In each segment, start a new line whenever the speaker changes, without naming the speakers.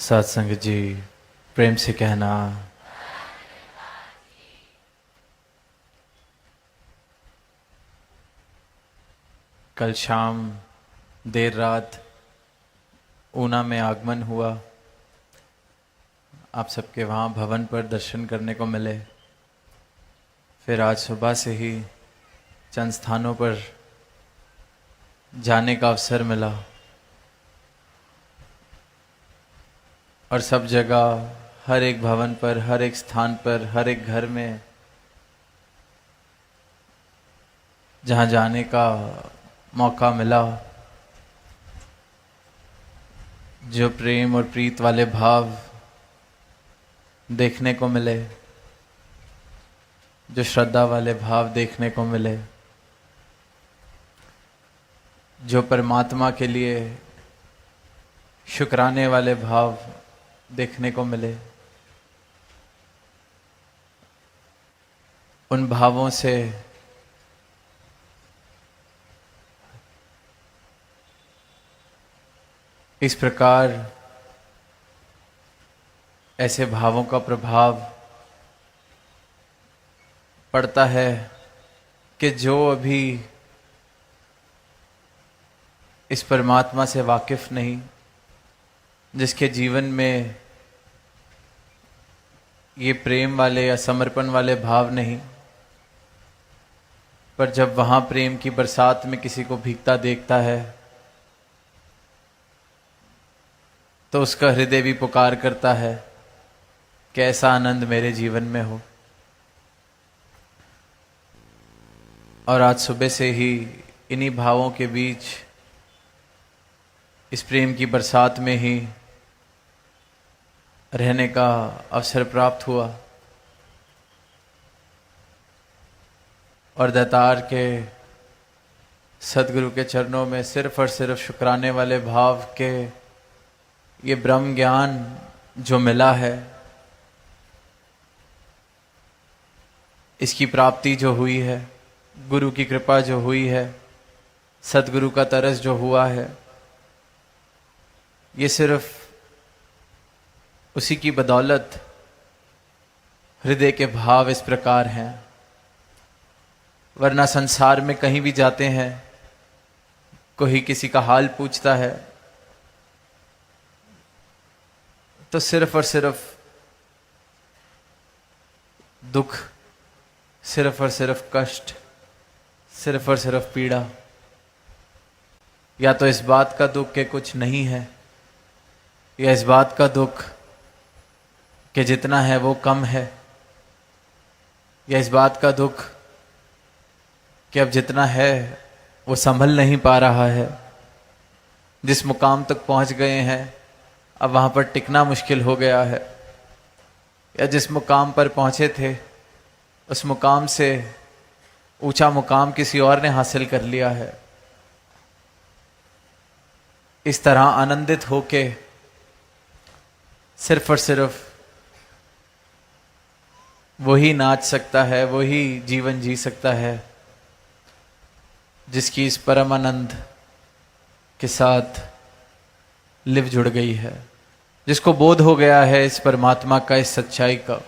सत्संग जी प्रेम से कहना। कल शाम देर रात ऊना में आगमन हुआ। आप सबके वहाँ भवन पर दर्शन करने को मिले। फिर आज सुबह से ही चंद स्थानों पर जाने का अवसर मिला और सब जगह, हर एक भवन पर, हर एक स्थान पर, हर एक घर में जहाँ जाने का मौका मिला, जो प्रेम और प्रीत वाले भाव देखने को मिले, जो श्रद्धा वाले भाव देखने को मिले, जो परमात्मा के लिए शुक्राने वाले भाव देखने को मिले, उन भावों से इस प्रकार ऐसे भावों का प्रभाव पड़ता है कि जो अभी इस परमात्मा से वाकिफ नहीं, जिसके जीवन में ये प्रेम वाले या समर्पण वाले भाव नहीं, पर जब वहाँ प्रेम की बरसात में किसी को भीगता देखता है तो उसका हृदय भी पुकार करता है कि ऐसा आनंद मेरे जीवन में हो। और आज सुबह से ही इन्हीं भावों के बीच, इस प्रेम की बरसात में ही रहने का अवसर प्राप्त हुआ और दातार के सदगुरु के चरणों में सिर्फ और सिर्फ शुक्राने वाले भाव के ये ब्रह्म ज्ञान जो मिला है, इसकी प्राप्ति जो हुई है, गुरु की कृपा जो हुई है, सदगुरु का तरस जो हुआ है, ये सिर्फ उसी की बदौलत हृदय के भाव इस प्रकार हैं। वरना संसार में कहीं भी जाते हैं, कोई किसी का हाल पूछता है तो सिर्फ और सिर्फ दुख, सिर्फ और सिर्फ कष्ट, सिर्फ और सिर्फ पीड़ा। या तो इस बात का दुख कि कुछ नहीं है, या इस बात का दुख कि जितना है वो कम है, या इस बात का दुख कि अब जितना है वो संभल नहीं पा रहा है। जिस मुकाम तक पहुंच गए हैं अब वहां पर टिकना मुश्किल हो गया है, या जिस मुकाम पर पहुंचे थे उस मुकाम से ऊंचा मुकाम किसी और ने हासिल कर लिया है। इस तरह आनंदित होके सिर्फ और सिर्फ वही नाच सकता है, वही जीवन जी सकता है जिसकी इस परम आनंद के साथ लिव जुड़ गई है, जिसको बोध हो गया है इस परमात्मा का, इस सच्चाई का,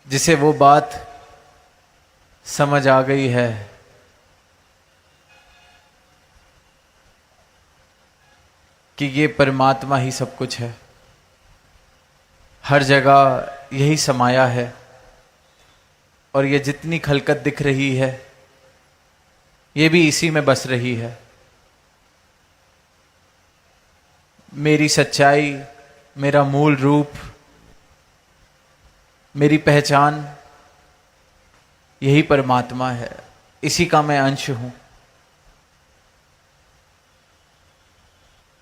जिसे वो बात समझ आ गई है कि ये परमात्मा ही सब कुछ है, हर जगह यही समाया है और ये जितनी खलकत दिख रही है ये भी इसी में बस रही है। मेरी सच्चाई, मेरा मूल रूप, मेरी पहचान यही परमात्मा है, इसी का मैं अंश हूं।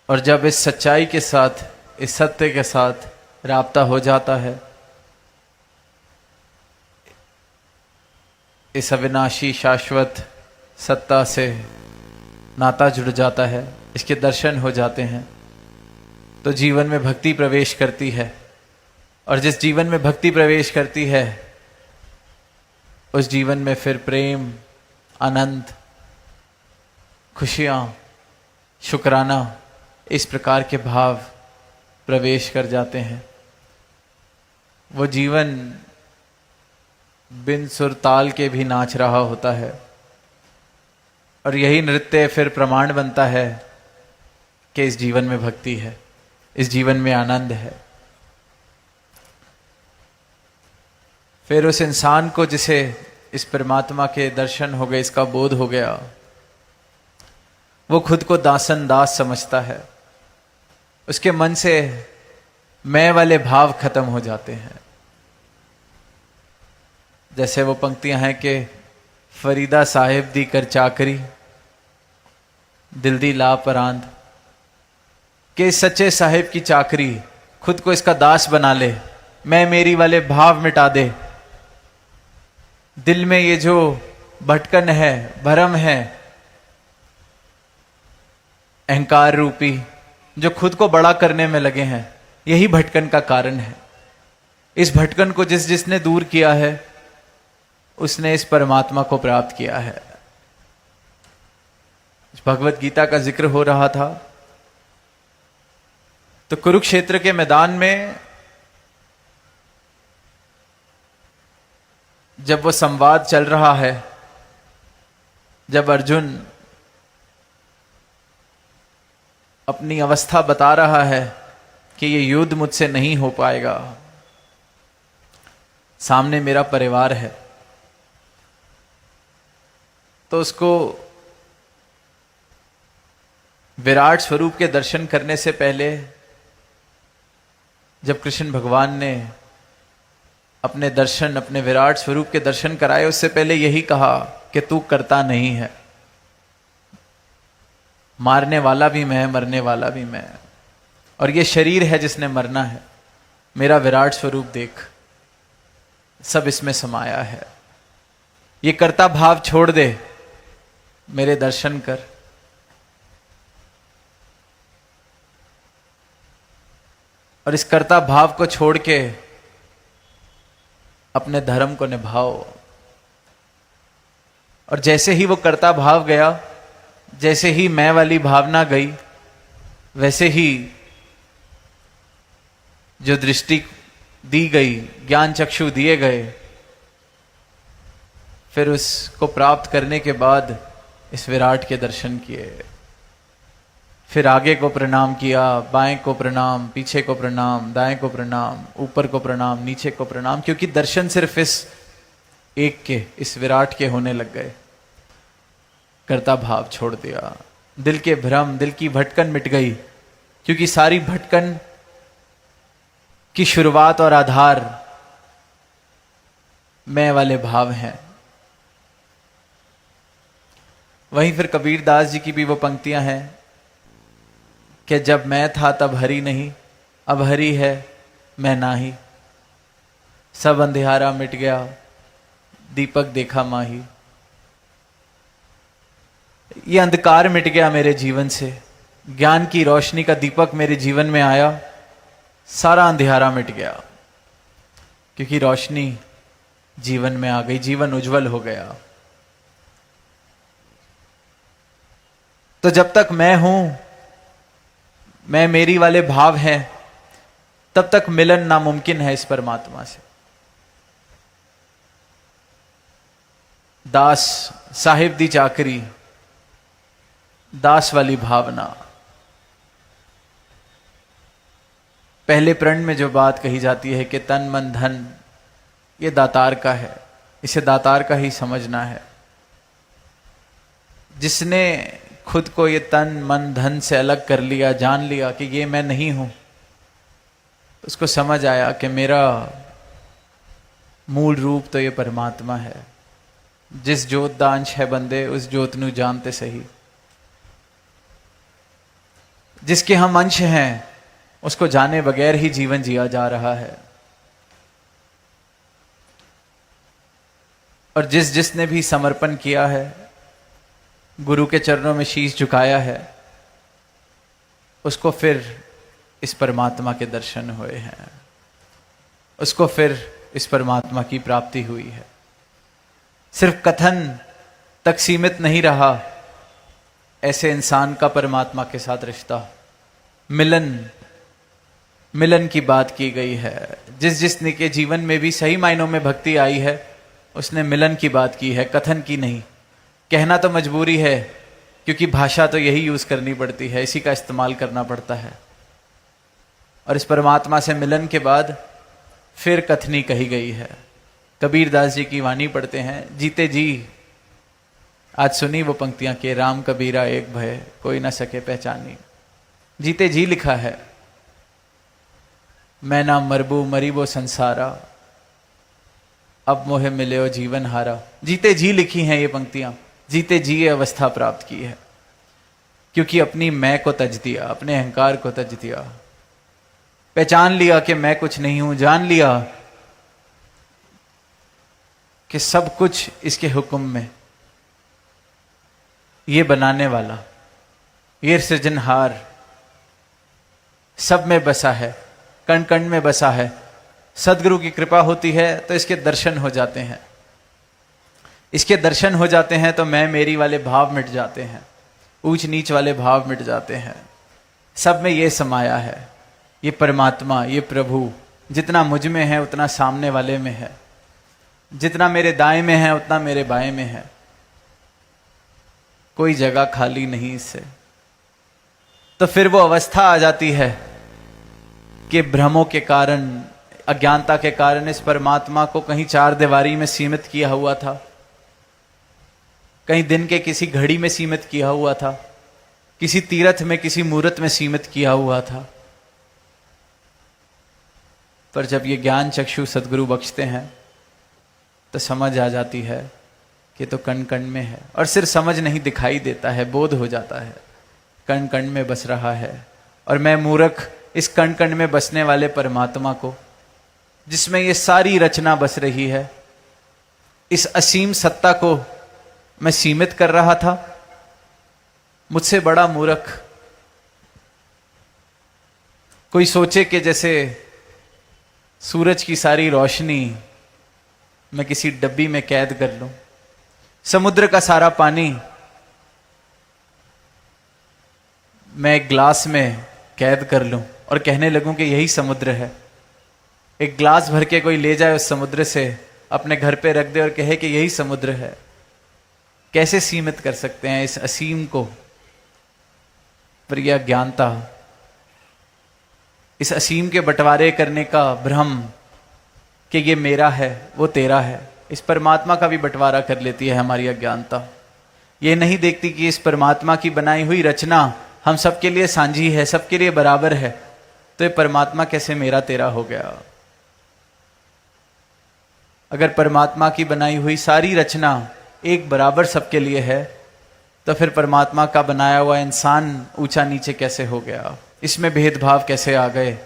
और जब इस सच्चाई के साथ, इस सत्य के साथ राब्ता हो जाता है, इस अविनाशी शाश्वत सत्ता से नाता जुड़ जाता है, इसके दर्शन हो जाते हैं, तो जीवन में भक्ति प्रवेश करती है। और जिस जीवन में भक्ति प्रवेश करती है उस जीवन में फिर प्रेम, आनंद, खुशियां, शुक्राना इस प्रकार के भाव प्रवेश कर जाते हैं। वो जीवन बिन सुर ताल के भी नाच रहा होता है, और यही नृत्य फिर प्रमाण बनता है कि इस जीवन में भक्ति है, इस जीवन में आनंद है। फिर उस इंसान को जिसे इस परमात्मा के दर्शन हो गए, इसका बोध हो गया, वो खुद को दासन दास समझता है। उसके मन से मैं वाले भाव खत्म हो जाते हैं। जैसे वो पंक्तियां हैं कि फरीदा साहिब दी कर चाकरी, दिल दी ला परांद, कि सच्चे साहिब की चाकरी, खुद को इसका दास बना ले, मैं मेरी वाले भाव मिटा दे। दिल में ये जो भटकन है, भरम है, अहंकार रूपी, जो खुद को बड़ा करने में लगे हैं, यही भटकन का कारण है। इस भटकन को जिसने दूर किया है, उसने इस परमात्मा को प्राप्त किया है। भगवत गीता का जिक्र हो रहा था, तो कुरुक्षेत्र के मैदान में जब वो संवाद चल रहा है, जब अर्जुन अपनी अवस्था बता रहा है कि ये युद्ध मुझसे नहीं हो पाएगा, सामने मेरा परिवार है, तो उसको विराट स्वरूप के दर्शन करने से पहले जब कृष्ण भगवान ने अपने दर्शन, अपने विराट स्वरूप के दर्शन कराए, उससे पहले यही कहा कि तू करता नहीं है, मारने वाला भी मैं, मरने वाला भी मैं, और ये शरीर है जिसने मरना है। मेरा विराट स्वरूप देख, सब इसमें समाया है। ये कर्ता भाव छोड़ दे, मेरे दर्शन कर। और इस कर्ता भाव को छोड़ के अपने धर्म को निभाओ। और जैसे ही वो कर्ता भाव गया, जैसे ही मैं वाली भावना गई, वैसे ही जो दृष्टि दी गई, ज्ञान चक्षु दिए गए, फिर उसको प्राप्त करने के बाद इस विराट के दर्शन किए। फिर आगे को प्रणाम किया, बाएं को प्रणाम, पीछे को प्रणाम, दाएं को प्रणाम, ऊपर को प्रणाम, नीचे को प्रणाम, क्योंकि दर्शन सिर्फ इस एक के, इस विराट के होने लग गए। कर्ता भाव छोड़ दिया, दिल के भ्रम, दिल की भटकन मिट गई, क्योंकि सारी भटकन की शुरुआत और आधार मैं वाले भाव हैं। वहीं फिर कबीर दास जी की भी वो पंक्तियां हैं कि जब मैं था तब हरि नहीं, अब हरि है मैं नाही, सब अंधियारा मिट गया, दीपक देखा माही। ये अंधकार मिट गया मेरे जीवन से, ज्ञान की रोशनी का दीपक मेरे जीवन में आया, सारा अंधियारा मिट गया, क्योंकि रोशनी जीवन में आ गई, जीवन उज्जवल हो गया। तो जब तक मैं हूं, मैं मेरी वाले भाव हैं, तब तक मिलन नामुमकिन है इस परमात्मा से। दास साहिब दी चाकरी, दास वाली भावना। पहले प्रण में जो बात कही जाती है कि तन मन धन, ये दातार का है, इसे दातार का ही समझना है। जिसने खुद को ये तन मन धन से अलग कर लिया, जान लिया कि ये मैं नहीं हूं, उसको समझ आया कि मेरा मूल रूप तो ये परमात्मा है। जिस जोत दा अंश है बंदे, उस जोत नू जानते सही। जिसके हम अंश हैं, उसको जाने बगैर ही जीवन जिया जा रहा है। और जिसने भी समर्पण किया है, गुरु के चरणों में शीश झुकाया है, उसको फिर इस परमात्मा के दर्शन हुए हैं, उसको फिर इस परमात्मा की प्राप्ति हुई है। सिर्फ कथन तक सीमित नहीं रहा ऐसे इंसान का परमात्मा के साथ रिश्ता। मिलन, मिलन की बात की गई है। जिसने के जीवन में भी सही मायनों में भक्ति आई है उसने मिलन की बात की है, कथन की नहीं। कहना तो मजबूरी है क्योंकि भाषा तो यही यूज करनी पड़ती है, इसी का इस्तेमाल करना पड़ता है। और इस परमात्मा से मिलन के बाद फिर कथनी कही गई है। कबीर दास जी की वाणी पढ़ते हैं, जीते जी। आज सुनी वो पंक्तियां कि राम कबीरा एक भय कोई ना सके पहचानी। जीते जी लिखा है, मैं ना मरबू मरी वो संसारा, अब मोहे मिले हो जीवन हारा। जीते जी लिखी हैं ये पंक्तियां, जीते जी ये अवस्था प्राप्त की है, क्योंकि अपनी मैं को तज दिया, अपने अहंकार को तज दिया, पहचान लिया कि मैं कुछ नहीं हूं, जान लिया कि सब कुछ इसके हुक्म में, ये बनाने वाला, ये सृजनहार सब में बसा है, कण कण में बसा है। सदगुरु की कृपा होती है तो इसके दर्शन हो जाते हैं, इसके दर्शन हो जाते हैं तो मैं मेरी वाले भाव मिट जाते हैं, ऊंच नीच वाले भाव मिट जाते हैं। सब में ये समाया है, ये परमात्मा, ये प्रभु जितना मुझ में है उतना सामने वाले में है, जितना मेरे दाएं में है उतना मेरे बाएं में है, कोई जगह खाली नहीं इससे। तो फिर वो अवस्था आ जाती है कि भ्रमों के कारण, अज्ञानता के कारण इस परमात्मा को कहीं चार दीवारी में सीमित किया हुआ था, कहीं दिन के किसी घड़ी में सीमित किया हुआ था, किसी तीर्थ में किसी मूर्त में सीमित किया हुआ था। पर जब ये ज्ञान चक्षु सदगुरु बख्शते हैं तो समझ आ जाती है कि तो कण कण में है। और सिर्फ समझ नहीं, दिखाई देता है, बोध हो जाता है, कण कण में बस रहा है। और मैं मूर्ख इस कण कण में बसने वाले परमात्मा को, जिसमें ये सारी रचना बस रही है, इस असीम सत्ता को मैं सीमित कर रहा था। मुझसे बड़ा मूर्ख कोई सोचे कि जैसे सूरज की सारी रोशनी मैं किसी डब्बी में कैद कर लूं, समुद्र का सारा पानी मैं एक ग्लास में कैद कर लूं और कहने लगूं कि यही समुद्र है। एक ग्लास भर के कोई ले जाए उस समुद्र से, अपने घर पे रख दे और कहे कि यही समुद्र है। कैसे सीमित कर सकते हैं इस असीम को? पर यह अज्ञानता, इस असीम के बंटवारे करने का भ्रम कि ये मेरा है वो तेरा है, इस परमात्मा का भी बंटवारा कर लेती है हमारी अज्ञानता। ये नहीं देखती कि इस परमात्मा की बनाई हुई रचना हम सबके लिए सांझी है, सबके लिए बराबर है, तो ये परमात्मा कैसे मेरा तेरा हो गया? अगर परमात्मा की बनाई हुई सारी रचना एक बराबर सबके लिए है, तो फिर परमात्मा का बनाया हुआ इंसान ऊंचा नीचे कैसे हो गया? इसमें भेदभाव कैसे आ गए?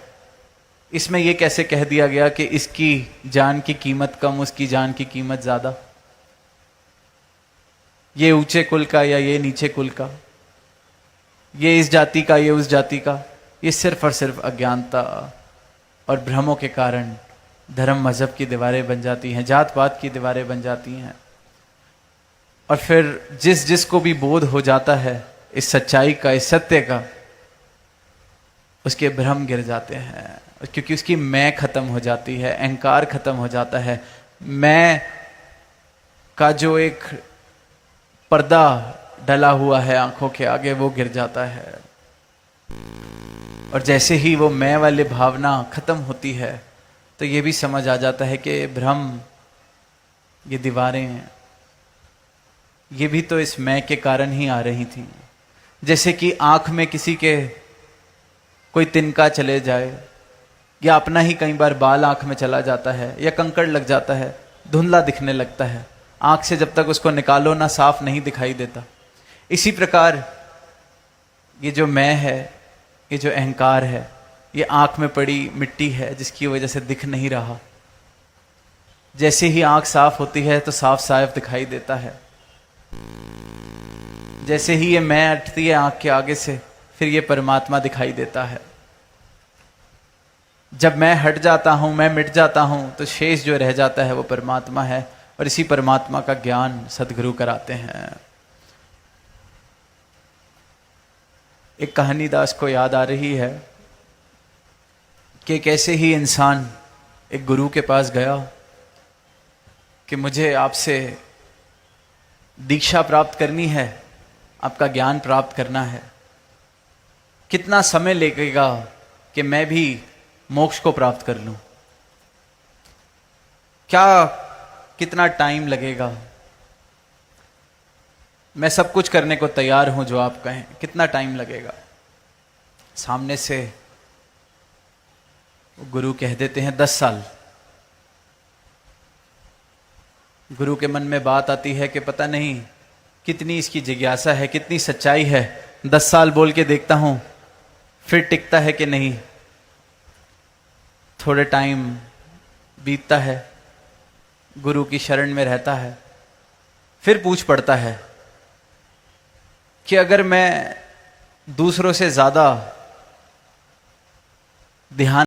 इसमें यह कैसे कह दिया गया कि इसकी जान की कीमत कम, उसकी जान की कीमत ज्यादा, ये ऊंचे कुल का या ये नीचे कुल का, ये इस जाति का ये उस जाति का? ये सिर्फ और सिर्फ अज्ञानता और भ्रमों के कारण धर्म मजहब की दीवारें बन जाती हैं, जात पात की दीवारें बन जाती हैं। और फिर जिस जिस को भी बोध हो जाता है इस सच्चाई का, इस सत्य का, उसके भ्रम गिर जाते हैं, क्योंकि उसकी मैं खत्म हो जाती है, अहंकार खत्म हो जाता है। मैं का जो एक पर्दा डला हुआ है आंखों के आगे, वो गिर जाता है। और जैसे ही वो मैं वाली भावना खत्म होती है, तो ये भी समझ आ जाता है कि भ्रम, ये दीवारें, ये भी तो इस मैं के कारण ही आ रही थी। जैसे कि आंख में किसी के कोई तिनका चले जाए, या अपना ही कई बार बाल आंख में चला जाता है, या कंकड़ लग जाता है, धुंधला दिखने लगता है, आंख से जब तक उसको निकालो ना साफ नहीं दिखाई देता। इसी प्रकार ये जो मैं है, ये जो अहंकार है, ये आंख में पड़ी मिट्टी है जिसकी वजह से दिख नहीं रहा। जैसे ही आंख साफ होती है तो साफ साफ दिखाई देता है। जैसे ही ये मैं हटती है आंख के आगे से, फिर ये परमात्मा दिखाई देता है। जब मैं हट जाता हूं, मैं मिट जाता हूं, तो शेष जो रह जाता है वो परमात्मा है। और इसी परमात्मा का ज्ञान सदगुरु कराते हैं। एक कहानी दास को याद आ रही है कि कैसे ही इंसान एक गुरु के पास गया कि मुझे आपसे दीक्षा प्राप्त करनी है, आपका ज्ञान प्राप्त करना है। कितना समय लगेगा कि मैं भी मोक्ष को प्राप्त कर लूं? क्या कितना टाइम लगेगा? मैं सब कुछ करने को तैयार हूं जो आप कहें, कितना टाइम लगेगा? सामने से गुरु कह देते हैं 10 साल। गुरु के मन में बात आती है कि पता नहीं कितनी इसकी जिज्ञासा है, कितनी सच्चाई है। 10 साल बोल के देखता हूं फिर टिकता है कि नहीं। थोड़े टाइम बीतता है, गुरु की शरण में रहता है, फिर पूछ पड़ता है कि अगर मैं दूसरों से ज्यादा ध्यान